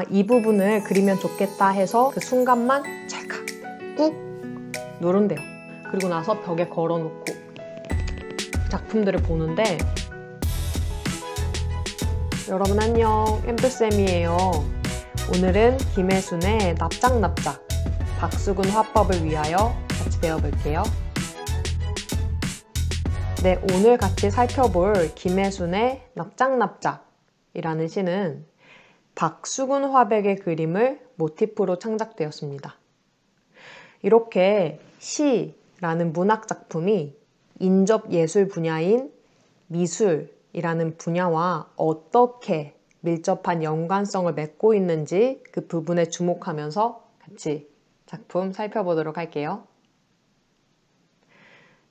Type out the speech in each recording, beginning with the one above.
이 부분을 그리면 좋겠다 해서 그 순간만 찰칵 꾹 누른대요. 그리고 나서 벽에 걸어놓고 작품들을 보는데, 여러분 안녕, 엠플쌤이에요. 오늘은 김혜순의 납작납작 박수근 화법을 위하여 같이 배워볼게요. 네, 오늘 같이 살펴볼 김혜순의 납작납작이라는 시는 박수근 화백의 그림을 모티프로 창작되었습니다. 이렇게 시라는 문학작품이 인접예술 분야인 미술이라는 분야와 어떻게 밀접한 연관성을 맺고 있는지 그 부분에 주목하면서 같이 작품 살펴보도록 할게요.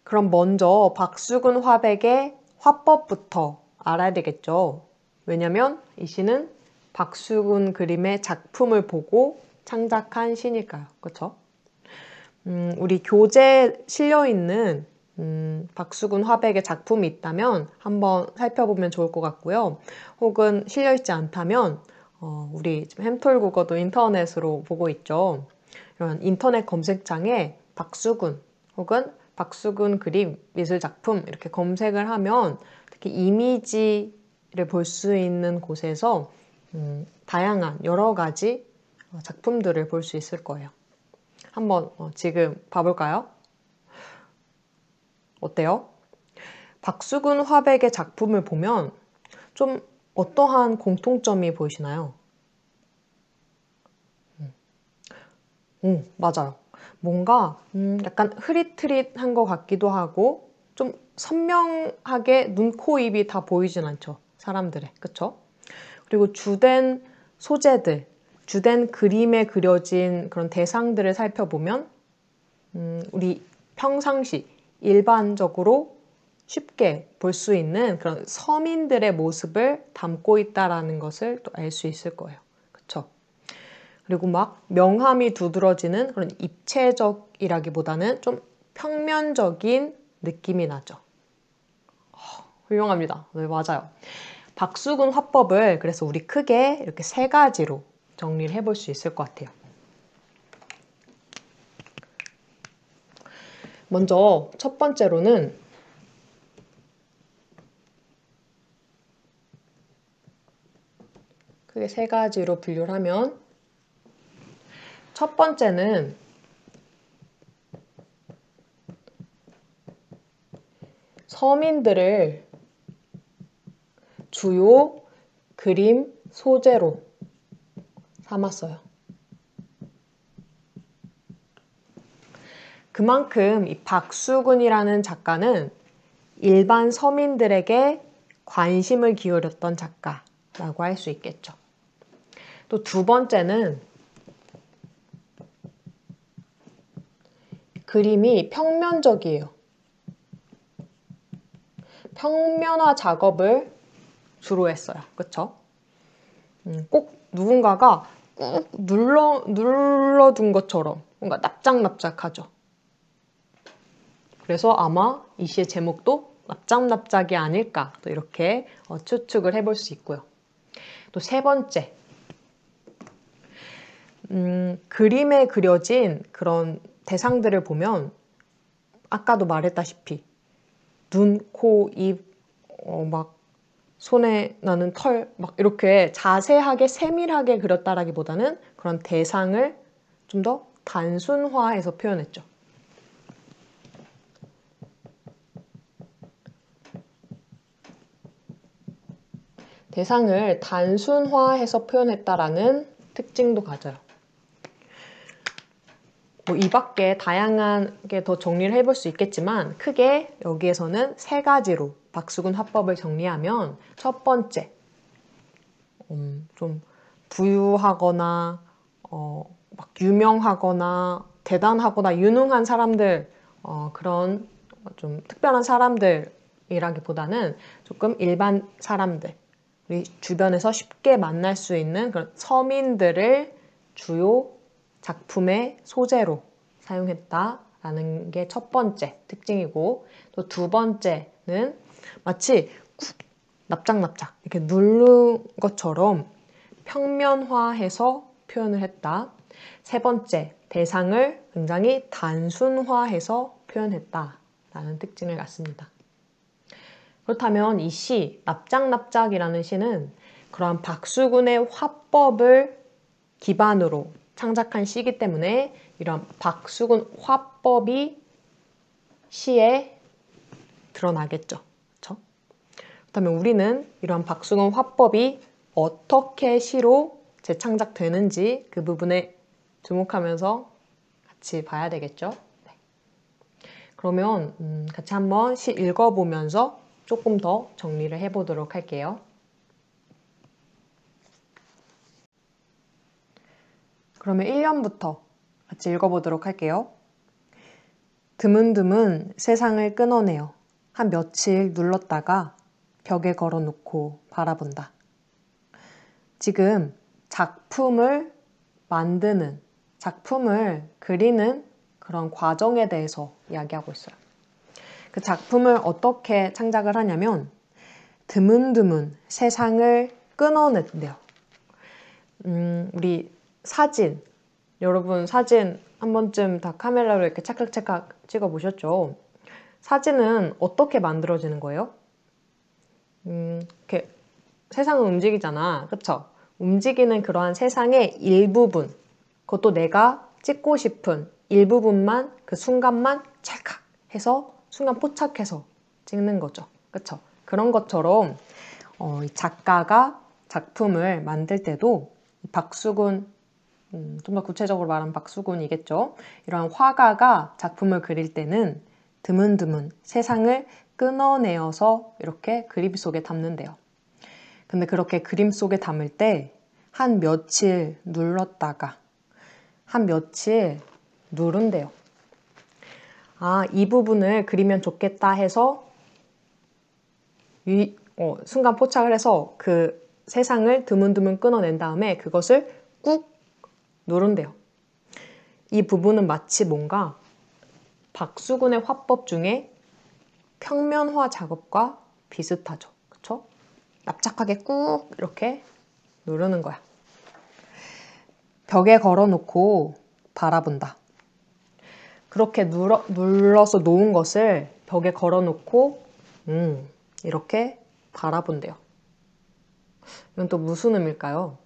그럼 먼저 박수근 화백의 화법부터 알아야 되겠죠. 왜냐면 이 시는 박수근 그림의 작품을 보고 창작한 시니까요. 그렇죠? 우리 교재에 실려있는 박수근 화백의 작품이 있다면 한번 살펴보면 좋을 것 같고요. 혹은 실려있지 않다면 우리 지금 햄톨국어도 인터넷으로 보고 있죠. 이런 인터넷 검색창에 박수근 혹은 박수근 그림, 미술작품 이렇게 검색을 하면 특히 이미지를 볼 수 있는 곳에서 다양한 여러 가지 작품들을 볼 수 있을 거예요. 한번 지금 봐볼까요? 어때요? 박수근 화백의 작품을 보면 좀 어떠한 공통점이 보이시나요? 맞아요. 뭔가 약간 흐릿흐릿한 것 같기도 하고 좀 선명하게 눈, 코, 입이 다 보이진 않죠. 사람들의. 그쵸? 그리고 주된 소재들, 주된 그림에 그려진 그런 대상들을 살펴보면 우리 평상시 일반적으로 쉽게 볼 수 있는 그런 서민들의 모습을 담고 있다는 것을 또 알 수 있을 거예요. 그쵸? 그리고 막 명암이 두드러지는 그런 입체적이라기보다는 좀 평면적인 느낌이 나죠. 훌륭합니다. 네, 맞아요. 박수근 화법을 그래서 우리 크게 이렇게 3가지로 정리를 해볼 수 있을 것 같아요. 먼저 첫 번째로는 크게 3가지로 분류를 하면, 첫 번째는 서민들을 주요 그림 소재로 삼았어요. 그만큼 이 박수근이라는 작가는 일반 서민들에게 관심을 기울였던 작가라고 할 수 있겠죠. 또 두 번째는 그림이 평면적이에요. 평면화 작업을 주로 했어요. 그쵸? 꼭 누군가가 꾹 눌러둔 것처럼 뭔가 납작납작하죠. 그래서 아마 이 시의 제목도 납작납작이 아닐까, 또 이렇게 추측을 해볼 수 있고요. 또 3번째, 그림에 그려진 그런 대상들을 보면 아까도 말했다시피 눈, 코, 입, 막 손에 나는 털, 막 이렇게 자세하게 세밀하게 그렸다라기보다는 그런 대상을 좀 더 단순화해서 표현했죠. 대상을 단순화해서 표현했다라는 특징도 가져요. 이 밖에 다양하게 더 정리를 해볼 수 있겠지만 크게 여기에서는 3가지로 박수근 화법을 정리하면, 첫 번째, 좀 부유하거나 막 유명하거나 대단하거나 유능한 사람들, 그런 좀 특별한 사람들이라기보다는 조금 일반 사람들, 우리 주변에서 쉽게 만날 수 있는 그런 서민들을 주요 작품의 소재로 사용했다라는 게 첫 번째 특징이고, 또 두 번째는 마치 납작납작 이렇게 누른 것처럼 평면화해서 표현을 했다. 세 번째, 대상을 굉장히 단순화해서 표현했다. 라는 특징을 갖습니다. 그렇다면 이 시, 납작납작이라는 시는 그러한 박수근의 화법을 기반으로 창작한 시이기 때문에 이런 박수근 화법이 시에 드러나겠죠. 그렇죠? 그렇다면 우리는 이러한 박수근 화법이 어떻게 시로 재창작되는지 그 부분에 주목하면서 같이 봐야 되겠죠. 네. 그러면 같이 한번 시 읽어보면서 조금 더 정리를 해보도록 할게요. 그러면 1년부터 같이 읽어보도록 할게요. 드문드문 세상을 끊어내어 한 며칠 눌렀다가 벽에 걸어놓고 바라본다. 지금 작품을 만드는, 작품을 그리는 그런 과정에 대해서 이야기하고 있어요. 그 작품을 어떻게 창작을 하냐면 드문드문 세상을 끊어낸대요. 우리 사진, 여러분 사진 한 번쯤 다 카메라로 이렇게 찰칵찰칵 찍어보셨죠? 사진은 어떻게 만들어지는 거예요? 이렇게 세상은 움직이잖아. 그쵸? 움직이는 그러한 세상의 일부분, 그것도 내가 찍고 싶은 일부분만 그 순간만 찰칵 해서 순간 포착해서 찍는 거죠. 그쵸? 그런 것처럼 이 작가가 작품을 만들 때도 박수근, 좀 더 구체적으로 말하면 박수근이겠죠. 이러한 화가가 작품을 그릴 때는 드문드문 세상을 끊어내어서 이렇게 그림 속에 담는데요. 근데 그렇게 그림 속에 담을 때 한 며칠 눌렀다가 한 며칠 누른대요. 아, 이 부분을 그리면 좋겠다 해서 순간 포착을 해서 그 세상을 드문드문 끊어낸 다음에 그것을 꾹 누른대요. 이 부분은 마치 뭔가 박수근의 화법 중에 평면화 작업과 비슷하죠. 그쵸? 납작하게 꾹 이렇게 누르는 거야. 벽에 걸어놓고 바라본다. 그렇게 눌러서 놓은 것을 벽에 걸어놓고 이렇게 바라본대요. 이건 또 무슨 의미일까요?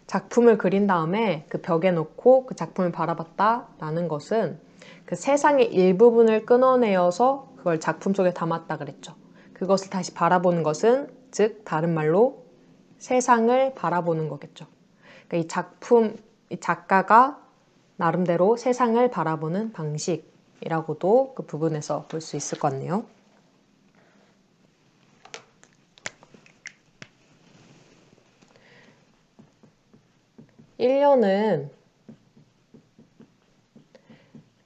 작품을 그린 다음에 그 벽에 놓고 그 작품을 바라봤다 라는 것은 그 세상의 일부분을 끊어내어서 그걸 작품 속에 담았다 그랬죠. 그것을 다시 바라보는 것은 즉 다른 말로 세상을 바라보는 거겠죠. 그러니까 이 작가가 나름대로 세상을 바라보는 방식이라고도 그 부분에서 볼 수 있을 것 같네요. (1년은)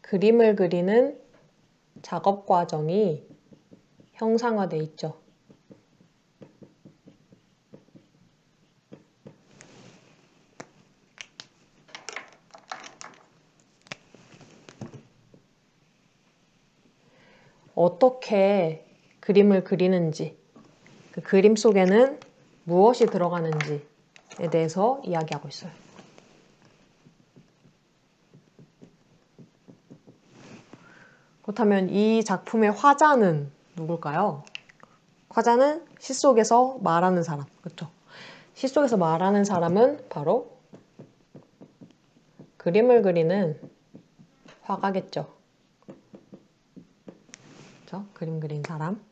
그림을 그리는 작업 과정이 형상화되어 있죠. 어떻게 그림을 그리는지, 그 그림 속에는 무엇이 들어가는지에 대해서 이야기하고 있어요. 그렇다면 이 작품의 화자는 누굴까요? 화자는 시 속에서 말하는 사람, 그렇죠? 시 속에서 말하는 사람은 바로 그림을 그리는 화가겠죠. 그렇죠? 그림 그린 사람.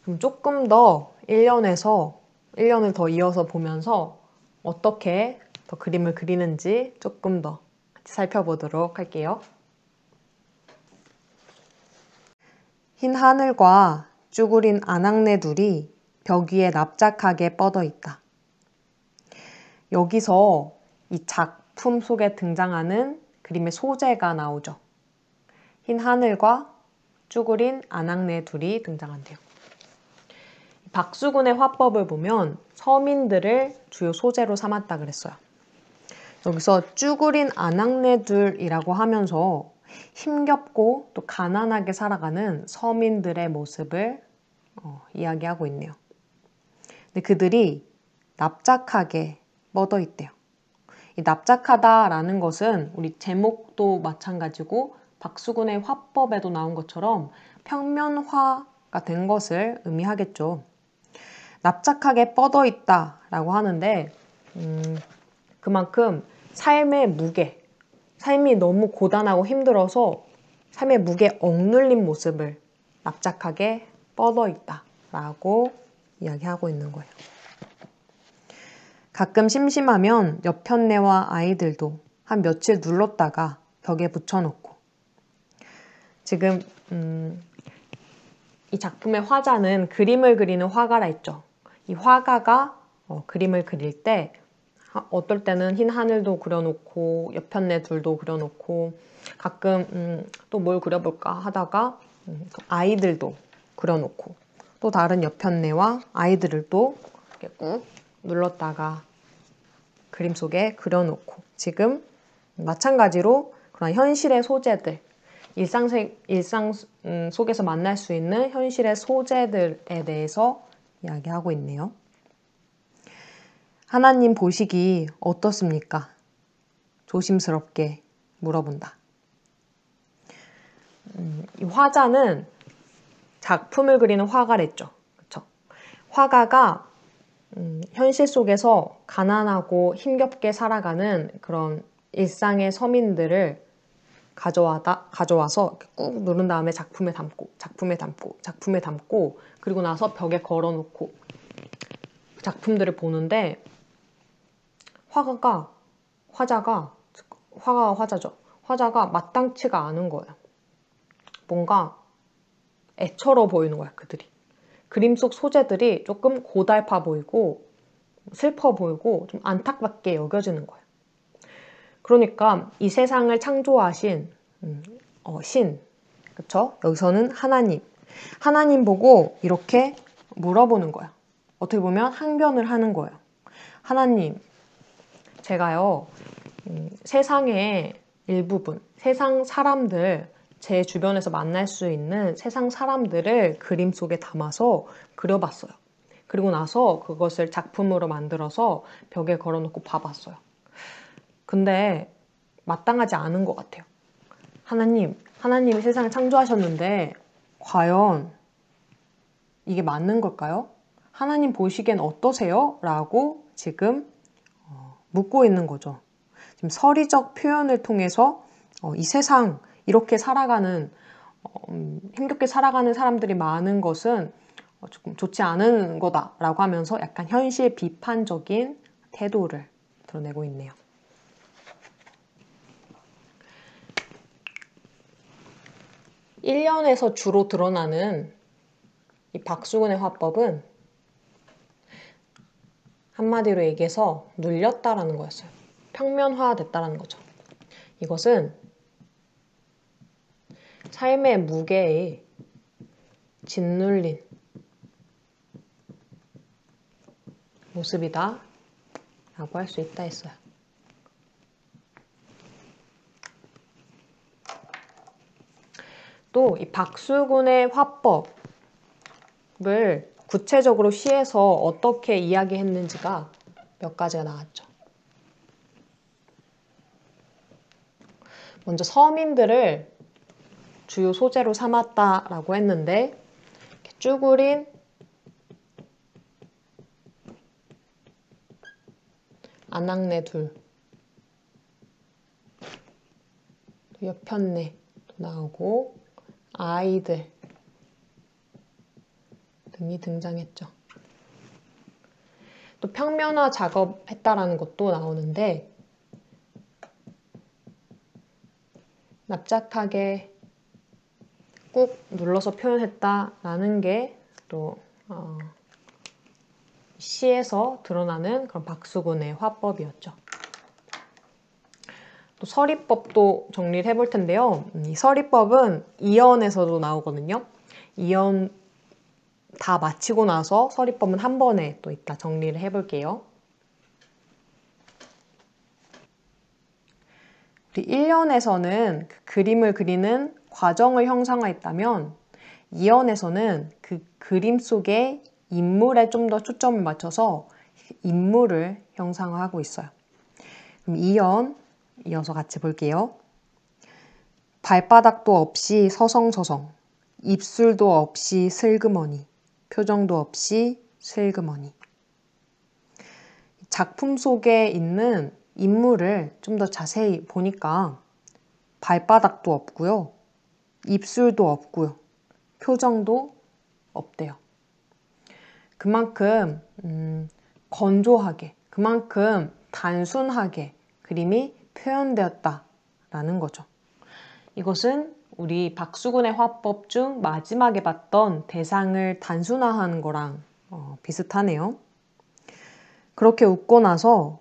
그럼 조금 더 1년을 더 이어서 보면서 어떻게 더 그림을 그리는지 조금 더 같이 살펴보도록 할게요. 흰 하늘과 쭈그린 안악내둘이 벽 위에 납작하게 뻗어 있다. 여기서 이 작품 속에 등장하는 그림의 소재가 나오죠. 흰 하늘과 쭈그린 안악내둘이 등장한대요. 박수근의 화법을 보면 서민들을 주요 소재로 삼았다 그랬어요. 여기서 쭈그린 안악내둘이라고 하면서 힘겹고 또 가난하게 살아가는 서민들의 모습을 이야기하고 있네요. 근데 그들이 납작하게 뻗어 있대요. 이 납작하다라는 것은 우리 제목도 마찬가지고 박수근의 화법에도 나온 것처럼 평면화가 된 것을 의미하겠죠. 납작하게 뻗어 있다라고 하는데 그만큼 삶의 무게, 삶이 너무 고단하고 힘들어서 삶의 무게에 억눌린 모습을 납작하게 뻗어 있다라고 이야기하고 있는 거예요. 가끔 심심하면 옆편네와 아이들도 한 며칠 눌렀다가 벽에 붙여놓고 지금 이 작품의 화자는 그림을 그리는 화가라 했죠. 이 화가가 그림을 그릴 때 어떨 때는 흰 하늘도 그려놓고 옆편네 둘도 그려놓고 가끔 또 뭘 그려볼까 하다가 아이들도 그려놓고 또 다른 옆편네와 아이들을 또 이렇게 꾹 눌렀다가 그림 속에 그려놓고 지금 마찬가지로 그런 현실의 소재들 일상 속에서 만날 수 있는 현실의 소재들에 대해서 이야기하고 있네요. 하나님 보시기 어떻습니까? 조심스럽게 물어본다. 이 화자는 작품을 그리는 화가랬죠. 그쵸? 화가가 현실 속에서 가난하고 힘겹게 살아가는 그런 일상의 서민들을 가져와서 꾹 누른 다음에 작품에 담고 그리고 나서 벽에 걸어놓고 작품들을 보는데 화자가 마땅치가 않은 거예요. 뭔가 애처로 보이는 거야, 그들이. 그림 속 소재들이 조금 고달파 보이고 슬퍼 보이고 좀 안타깝게 여겨지는 거예요. 그러니까 이 세상을 창조하신 신, 그쵸? 여기서는 하나님 보고 이렇게 물어보는 거예요. 어떻게 보면 항변을 하는 거예요. 하나님, 제가요 세상의 일부분, 세상 사람들, 제 주변에서 만날 수 있는 세상 사람들을 그림 속에 담아서 그려봤어요. 그리고 나서 그것을 작품으로 만들어서 벽에 걸어놓고 봐봤어요. 근데 마땅하지 않은 것 같아요. 하나님이 세상을 창조하셨는데 과연 이게 맞는 걸까요? 하나님 보시기엔 어떠세요? 라고 지금 묻고 있는 거죠. 지금 서리적 표현을 통해서 이 세상 이렇게 살아가는 힘겹게 살아가는 사람들이 많은 것은 조금 좋지 않은 거다라고 하면서 약간 현실 비판적인 태도를 드러내고 있네요. (1년에서) 주로 드러나는 이 박수근의 화법은 한마디로 얘기해서 눌렸다라는 거였어요. 평면화됐다라는 거죠. 이것은 삶의 무게에 짓눌린 모습이다 라고 할 수 있다 했어요. 또 이 박수근의 화법을 구체적으로 시에서 어떻게 이야기했는지가 몇 가지가 나왔죠. 먼저 서민들을 주요 소재로 삼았다라고 했는데 이렇게 쭈그린 아낙네 둘, 옆편네 나오고 아이들 등이 등장했죠. 또 평면화 작업했다라는 것도 나오는데 납작하게 꾹 눌러서 표현했다라는 게 또 시에서 드러나는 그런 박수근의 화법이었죠. 또 서리법도 정리를 해볼 텐데요. 이 서리법은 이연에서도 나오거든요. 이연 다 마치고 나서 서리법은 한 번에 또 이따 정리를 해볼게요. 우리 1년에서는 그 그림을 그리는 과정을 형상화했다면 2연에서는 그 그림 속의 인물에 좀 더 초점을 맞춰서 인물을 형상화하고 있어요. 그럼 이어서 같이 볼게요. 발바닥도 없이 서성서성, 입술도 없이 슬그머니, 표정도 없이 슬그머니. 작품 속에 있는 인물을 좀 더 자세히 보니까 발바닥도 없고요. 입술도 없고요. 표정도 없대요. 그만큼 건조하게, 그만큼 단순하게 그림이 표현되었다라는 거죠. 이것은 우리 박수근의 화법 중 마지막에 봤던 대상을 단순화하는 거랑 비슷하네요. 그렇게 웃고 나서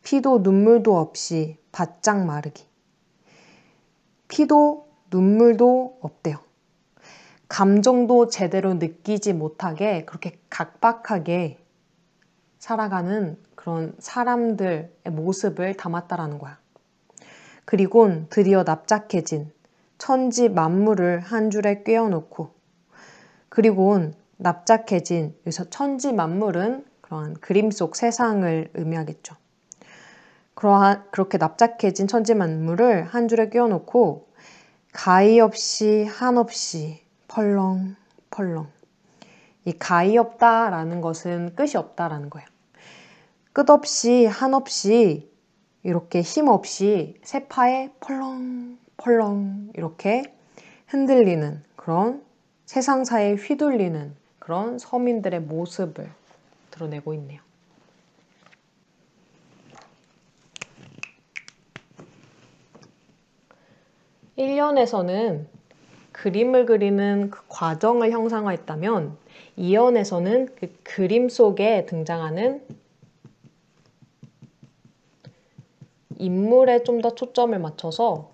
피도 눈물도 없이 바짝 마르기. 피도 눈물도 없대요. 감정도 제대로 느끼지 못하게 그렇게 각박하게 살아가는 그런 사람들의 모습을 담았다라는 거야. 그리곤 드디어 납작해진 천지 만물을 한 줄에 꿰어놓고, 그리곤 납작해진, 여기서 천지 만물은 그런 그림 속 세상을 의미하겠죠. 그렇게 납작해진 천지 만물을 한 줄에 꿰어놓고 가히 없이 한없이 펄렁펄렁. 이 가히 없다라는 것은 끝이 없다라는 거예요. 끝없이 한없이 이렇게 힘없이 세파에 펄렁펄렁 이렇게 흔들리는 그런 세상사에 휘둘리는 그런 서민들의 모습을 드러내고 있네요. (1연에서는) 그림을 그리는 그 과정을 형상화했다면 (2연에서는) 그 그림 속에 등장하는 인물에 좀 더 초점을 맞춰서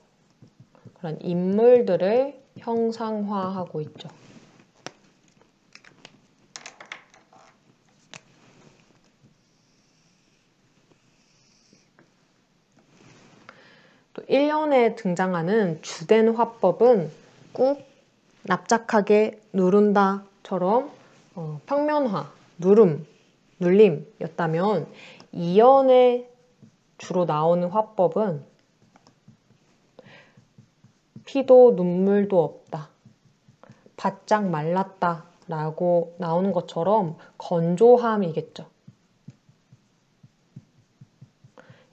그런 인물들을 형상화하고 있죠. 또 1년에 등장하는 주된 화법은 꾹 납작하게 누른다처럼 평면화, 눌림이었다면 2연에 주로 나오는 화법은 피도 눈물도 없다, 바짝 말랐다 라고 나오는 것처럼 건조함이겠죠.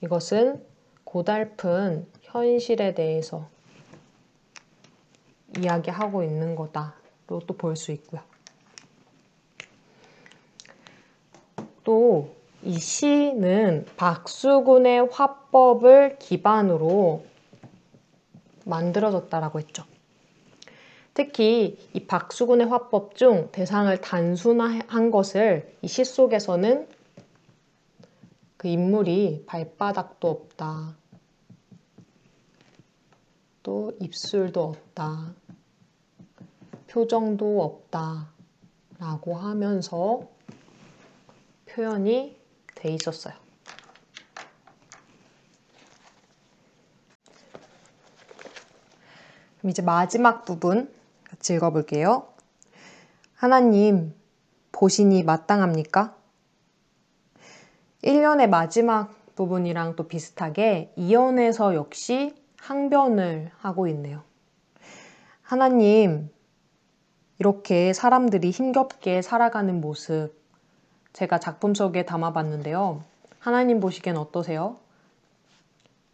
이것은 고달픈 현실에 대해서 이야기하고 있는 거다로 또 볼 수 있고요. 또 이 시는 박수근의 화법을 기반으로 만들어졌다라고 했죠. 특히 이 박수근의 화법 중 대상을 단순화한 것을 이 시 속에서는 그 인물이 발바닥도 없다, 또 입술도 없다, 표정도 없다 라고 하면서 표현이 돼 있었어요. 그럼 이제 마지막 부분 같이 읽어볼게요. 하나님, 보시니 마땅합니까? 1년의 마지막 부분이랑 또 비슷하게 2연에서 역시 항변을 하고 있네요. 하나님, 이렇게 사람들이 힘겹게 살아가는 모습 제가 작품 속에 담아봤는데요. 하나님 보시기엔 어떠세요?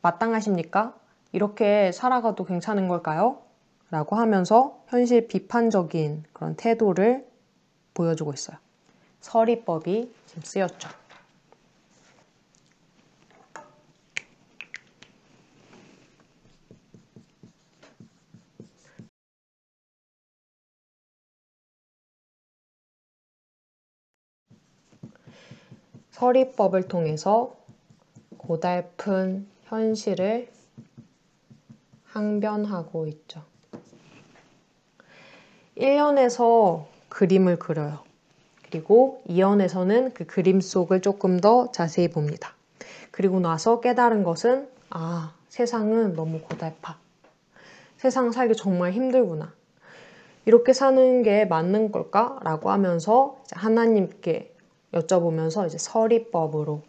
마땅하십니까? 이렇게 살아가도 괜찮은 걸까요? 라고 하면서 현실 비판적인 그런 태도를 보여주고 있어요. 서리법이 지금 쓰였죠. 서리법을 통해서 고달픈 현실을 항변하고 있죠. 1연에서 그림을 그려요. 그리고 2연에서는 그 그림 속을 조금 더 자세히 봅니다. 그리고 나서 깨달은 것은 세상은 너무 고달파. 세상 살기 정말 힘들구나. 이렇게 사는 게 맞는 걸까? 라고 하면서 이제 하나님께 여쭤보면서 이제 서리법으로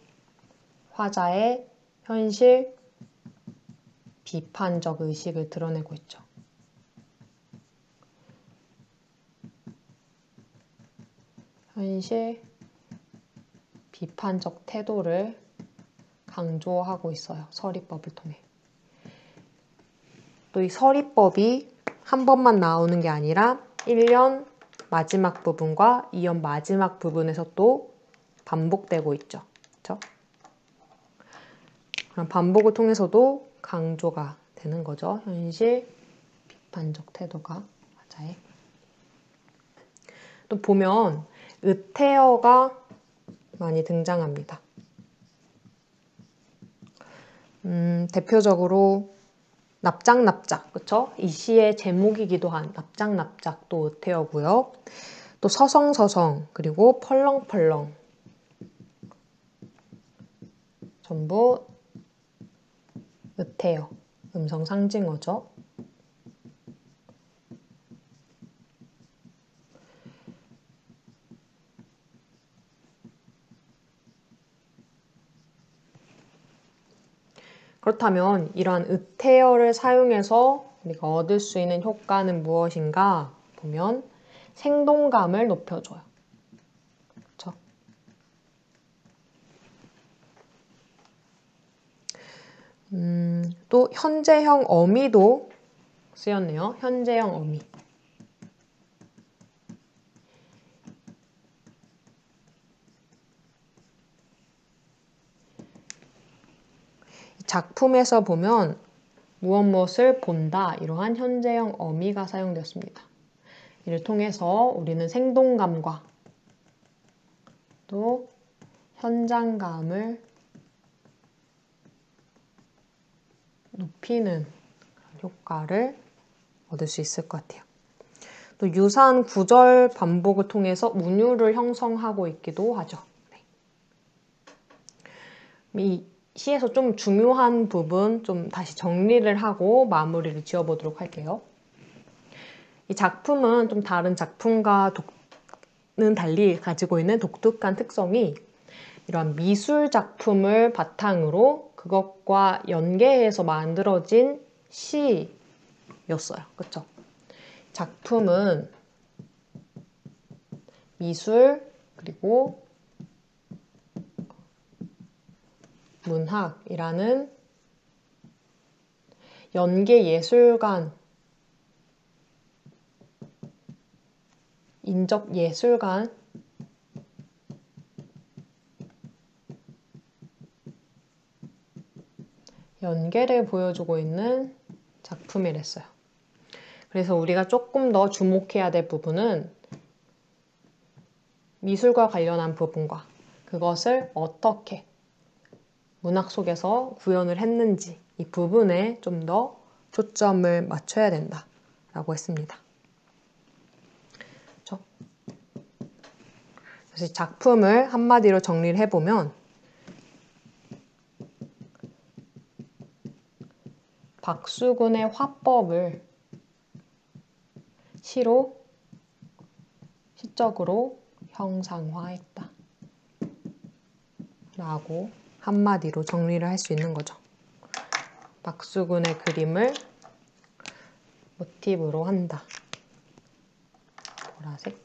화자의 현실 비판적 의식을 드러내고 있죠. 현실 비판적 태도를 강조하고 있어요. 서리법을 통해. 또 이 서리법이 한 번만 나오는 게 아니라 1년 마지막 부분과 2년 마지막 부분에서 또 반복되고 있죠. 그렇죠? 그럼 반복을 통해서도 강조가 되는 거죠. 현실 비판적 태도가 맞아요. 또 보면 의태어가 많이 등장합니다. 대표적으로 납작납작, 그쵸? 이 시의 제목이기도 한 납작납작도 의태어고요. 또 서성서성, 그리고 펄렁펄렁 전부 의태어, 음성 상징어죠. 그렇다면 이러한 의태어를 사용해서 우리가 얻을 수 있는 효과는 무엇인가 보면 생동감을 높여줘요. 그렇죠? 또 현재형 어미도 쓰였네요. 현재형 어미. 작품에서 보면 무엇을 본다 이러한 현재형 어미가 사용되었습니다. 이를 통해서 우리는 생동감과 또 현장감을 높이는 효과를 얻을 수 있을 것 같아요. 또 유사한 구절 반복을 통해서 운율을 형성하고 있기도 하죠. 이 시에서 좀 중요한 부분 좀 다시 정리를 하고 마무리를 지어보도록 할게요. 이 작품은 좀 다른 작품과는 달리 가지고 있는 독특한 특성이 이러한 미술 작품을 바탕으로 그것과 연계해서 만들어진 시였어요. 그렇죠? 작품은 미술 그리고 문학이라는 연계 예술관, 인적 예술관 연계를 보여주고 있는 작품이랬어요. 그래서 우리가 조금 더 주목해야 될 부분은 미술과 관련한 부분과 그것을 어떻게 문학 속에서 구현을 했는지 이 부분에 좀 더 초점을 맞춰야 된다라고 했습니다. 그렇죠? 그래서 작품을 한마디로 정리를 해보면 박수근의 화법을 시로, 시적으로 형상화했다 라고 한마디로 정리를 할 수 있는 거죠. 박수근의 그림을 모티브로 한다. 보라색.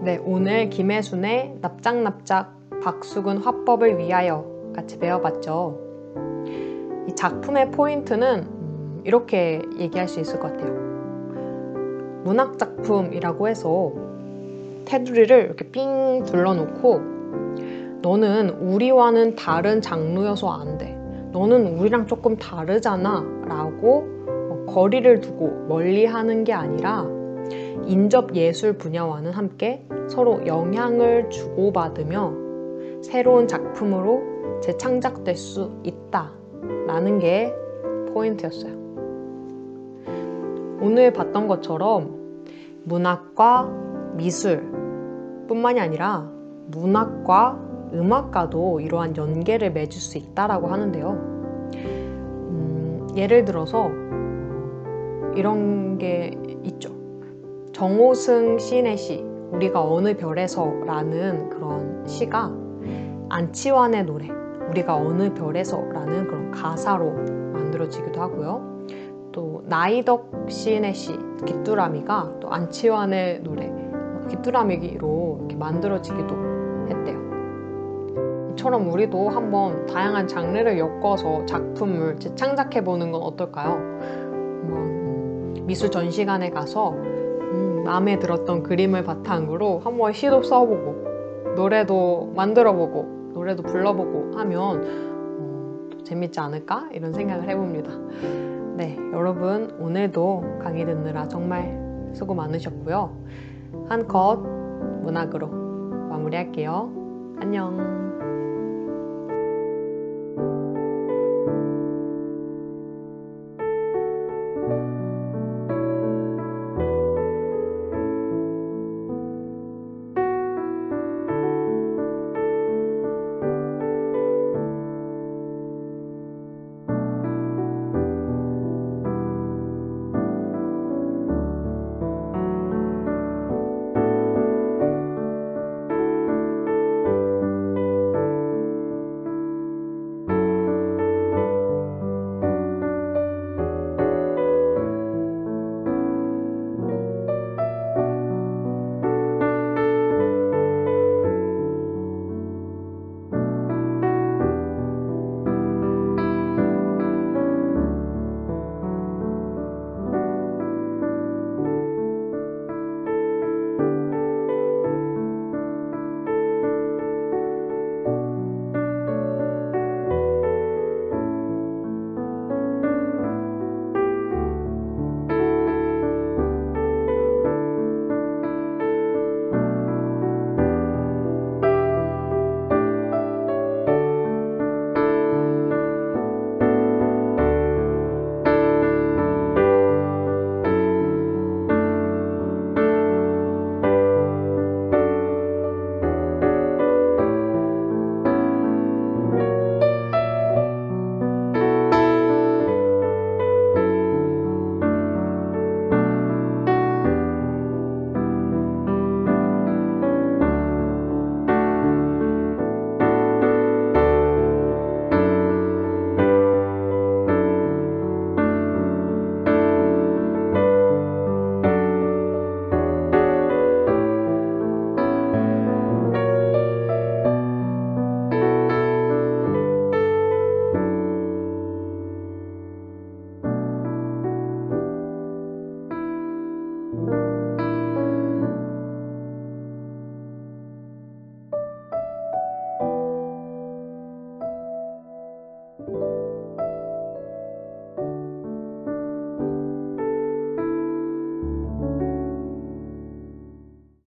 네, 오늘 김혜순의 납작납작 박수근 화법을 위하여 같이 배워봤죠. 이 작품의 포인트는 이렇게 얘기할 수 있을 것 같아요. 문학작품이라고 해서 테두리를 이렇게 삥 둘러놓고 너는 우리와는 다른 장르여서 안 돼. 너는 우리랑 조금 다르잖아 라고 거리를 두고 멀리하는 게 아니라 인접 예술 분야와는 함께 서로 영향을 주고받으며 새로운 작품으로 재창작될 수 있다라는 게 포인트였어요. 오늘 봤던 것처럼 문학과 미술 뿐만이 아니라 문학과 음악과도 이러한 연계를 맺을 수 있다라고 하는데요. 예를 들어서 이런 게 있죠. 정호승 시인의 시 우리가 어느 별에서 라는 그런 시가 안치환의 노래 우리가 어느 별에서 라는 그런 가사로 만들어지기도 하고요. 또 나이덕 시인의 시 귀뚜라미가 또 안치환의 노래 귀뚜라미로 이렇게 만들어지기도 했대요. 이처럼 우리도 한번 다양한 장르를 엮어서 작품을 재창작해보는 건 어떨까요? 미술 전시관에 가서 마음에 들었던 그림을 바탕으로 한번 시도 써보고 노래도 만들어보고 노래도 불러보고 하면 재밌지 않을까? 이런 생각을 해봅니다. 네, 여러분 오늘도 강의 듣느라 정말 수고 많으셨고요. 한 컷 문학으로 마무리할게요. 안녕.